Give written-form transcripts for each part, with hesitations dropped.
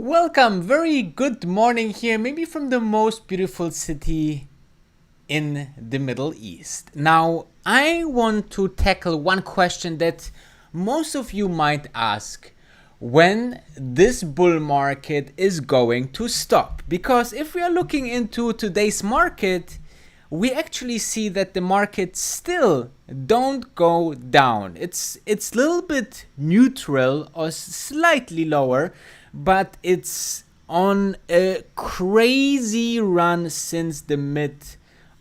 Welcome, very good morning here, maybe from the most beautiful city in the Middle East. Now, I want to tackle one question that most of you might ask: when this bull market is going to stop. Because if we are looking into today's market, we actually see that the market still don't go down. It's a little bit neutral or slightly lower, but it's on a crazy run since the mid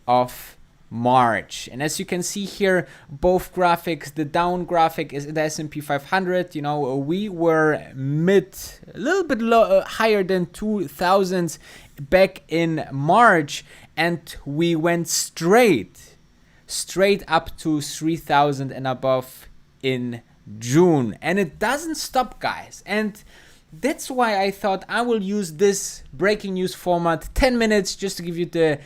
of March. And as you can see here, both graphics, the down graphic is the S&P 500. We were a little bit higher than 2000s back in March, and we went straight up to 3000 and above in June. And it doesn't stop, guys. And that's why I thought I will use this breaking news format, 10 minutes, just to give you the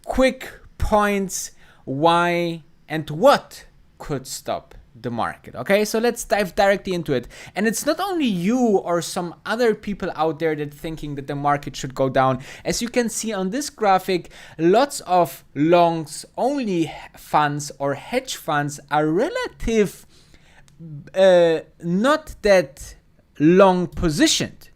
quick points why and what could stop the market. Okay, so let's dive directly into it. And it's not only you or some other people out there that thinking that the market should go down. As you can see on this graphic, lots of longs only funds or hedge funds are not that long positioned.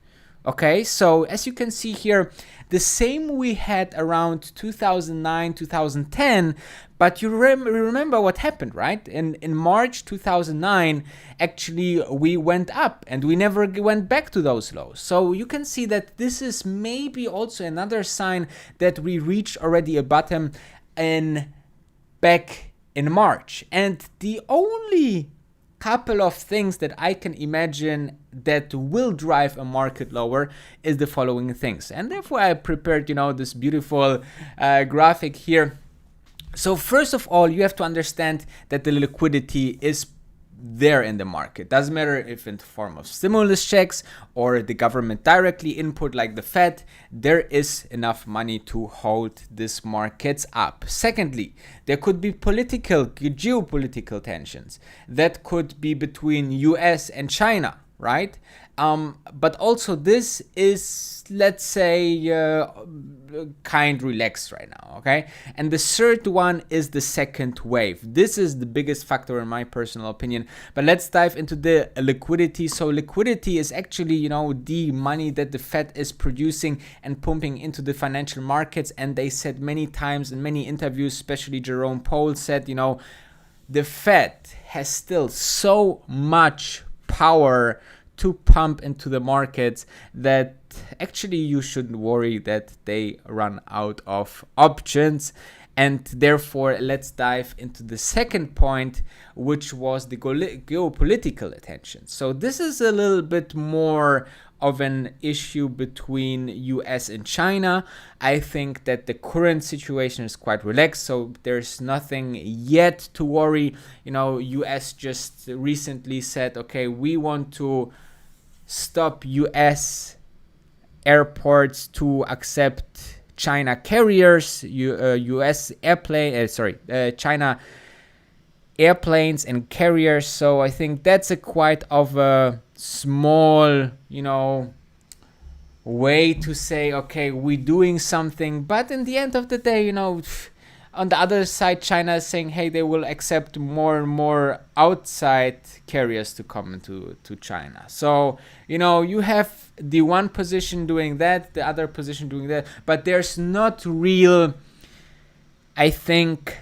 Okay, so as you can see here, the same we had around 2009, 2010, but you remember what happened, right? In March 2009, actually we went up and we never went back to those lows. So you can see that this is maybe also another sign that we reached already a bottom back in March. And the only couple of things that I can imagine that will drive a market lower is the following things. And therefore I prepared, this beautiful graphic here. So first of all, you have to understand that the liquidity is there in the market. Doesn't matter if in the form of stimulus checks or the government directly input like the Fed, there is enough money to hold these markets up. Secondly, there could be geopolitical tensions that could be between US and China, right? But also this is, let's say, kind relaxed right now, okay? And the third one is the second wave. This is the biggest factor in my personal opinion. But let's dive into the liquidity. So liquidity is actually, the money that the Fed is producing and pumping into the financial markets. And they said many times in many interviews, especially Jerome Powell said, the Fed has still so much power to pump into the markets that actually you shouldn't worry that they run out of options. And therefore, let's dive into the second point, which was the geopolitical attention. So this is a little bit more of an issue between US and China. I think that the current situation is quite relaxed, so there's nothing yet to worry. US just recently said, okay, we want to stop US airports to accept China carriers, China airplanes and carriers. So I think that's a quite of a small, way to say, okay, we're doing something. But in the end of the day, on the other side, China is saying, hey, they will accept more and more outside carriers to come into China. So, you have the one position doing that, the other position doing that, but there's not real, I think,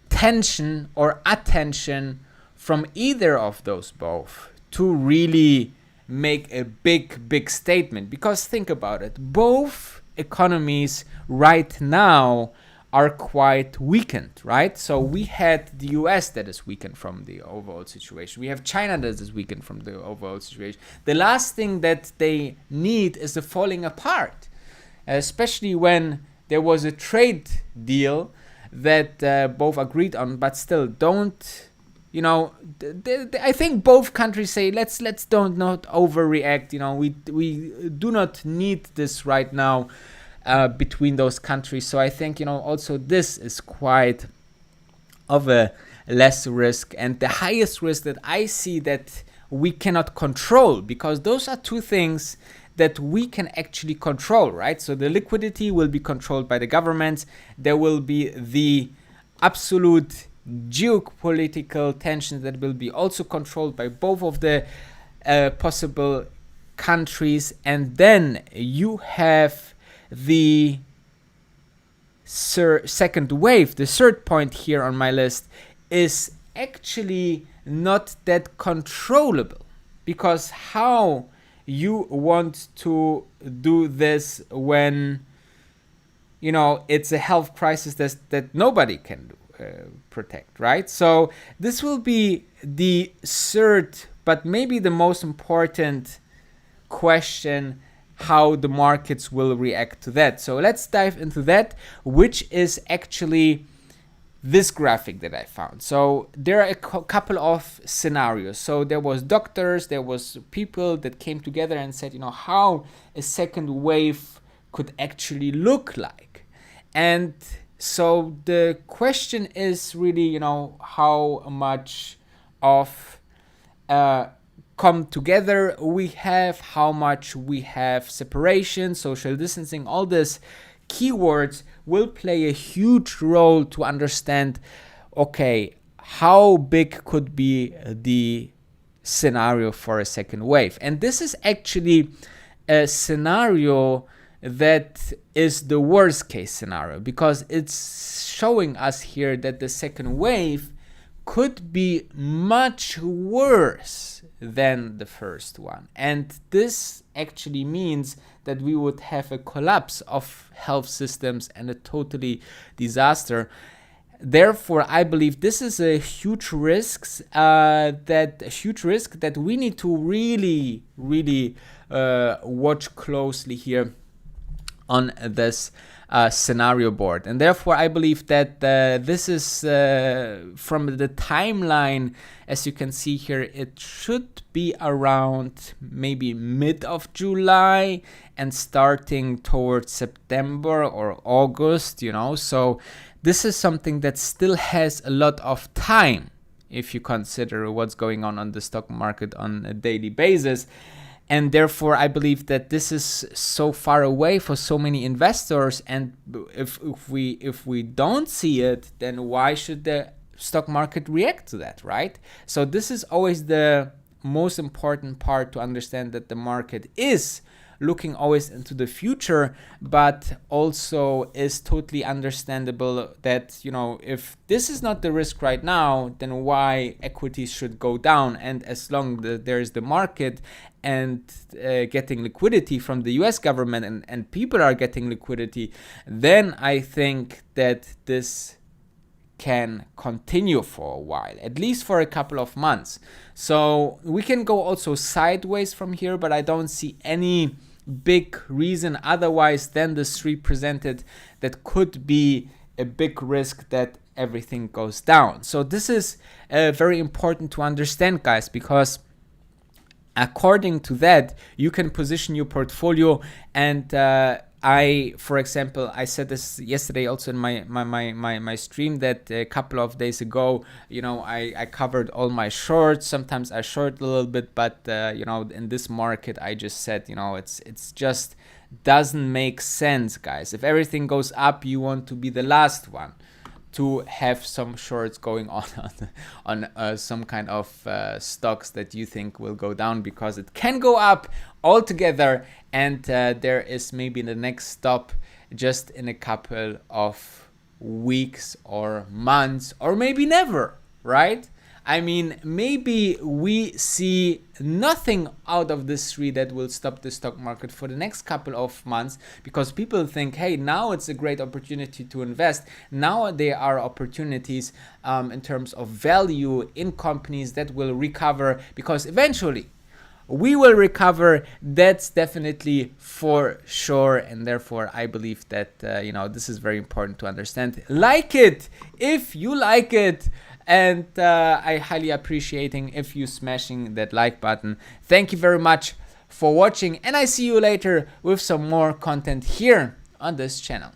tension or attention from either of those both to really make a big statement. Because think about it, both economies right now are quite weakened, right? So we had the US that is weakened from the overall situation. We have China that is weakened from the overall situation. The last thing that they need is the falling apart, especially when there was a trade deal that both agreed on, but still don't, I think both countries say, let's not overreact. We do not need this right now. Between those countries. So I think, also this is quite of a less risk, and the highest risk that I see that we cannot control, because those are two things that we can actually control, right? So the liquidity will be controlled by the governments. There will be the absolute geopolitical tensions that will be also controlled by both of the possible countries. And then you have the second wave. The third point here on my list is actually not that controllable, because how you want to do this when, you know, it's a health crisis that nobody can protect, right? So this will be the third, but maybe the most important question, how the markets will react to that. So let's dive into that, which is actually this graphic that I found. So there are a couple of scenarios. So there was doctors, there was people that came together and said, you know, how a second wave could actually look like. And so the question is really, you know, how much of come together we have, how much we have separation, social distancing, all these keywords will play a huge role to understand, okay, how big could be the scenario for a second wave. And this is actually a scenario that is the worst case scenario, because it's showing us here that the second wave could be much worse than the first one. And this actually means that we would have a collapse of health systems and a totally disaster. Therefore, I believe this is a huge risk that we need to really watch closely here on this scenario board. And therefore I believe that this is from the timeline, as you can see here, it should be around maybe mid of July and starting towards September or August, you know. So this is something that still has a lot of time if you consider what's going on the stock market on a daily basis. And therefore, I believe that this is so far away for so many investors. And if we don't see it, then why should the stock market react to that, right? So this is always the most important part, to understand that the market is looking always into the future, but also is totally understandable that, you know, if this is not the risk right now, then why equities should go down. And as long as there is the market and getting liquidity from the US government and people are getting liquidity, then I think that this can continue for a while, at least for a couple of months. So we can go also sideways from here, but I don't see any big reason otherwise than the three presented that could be a big risk that everything goes down. So this is very important to understand, guys, because according to that, you can position your portfolio. And for example, I said this yesterday also in my stream, that a couple of days ago, you know, I covered all my shorts. Sometimes I short a little bit, but you know, in this market, I just said, you know, it's just doesn't make sense, guys. If everything goes up, you want to be the last one to have some shorts going on some kind of stocks that you think will go down, because it can go up altogether, and there is maybe the next stop just in a couple of weeks or months, or maybe never, right? I mean, maybe we see nothing out of this three that will stop the stock market for the next couple of months, because people think, hey, now it's a great opportunity to invest. Now there are opportunities in terms of value in companies that will recover, because eventually we will recover. That's definitely for sure. And therefore, I believe that, you know, this is very important to understand. Like it if you like it. And I highly appreciating if you smashing that like button. Thank you very much for watching, and I see you later with some more content here on this channel.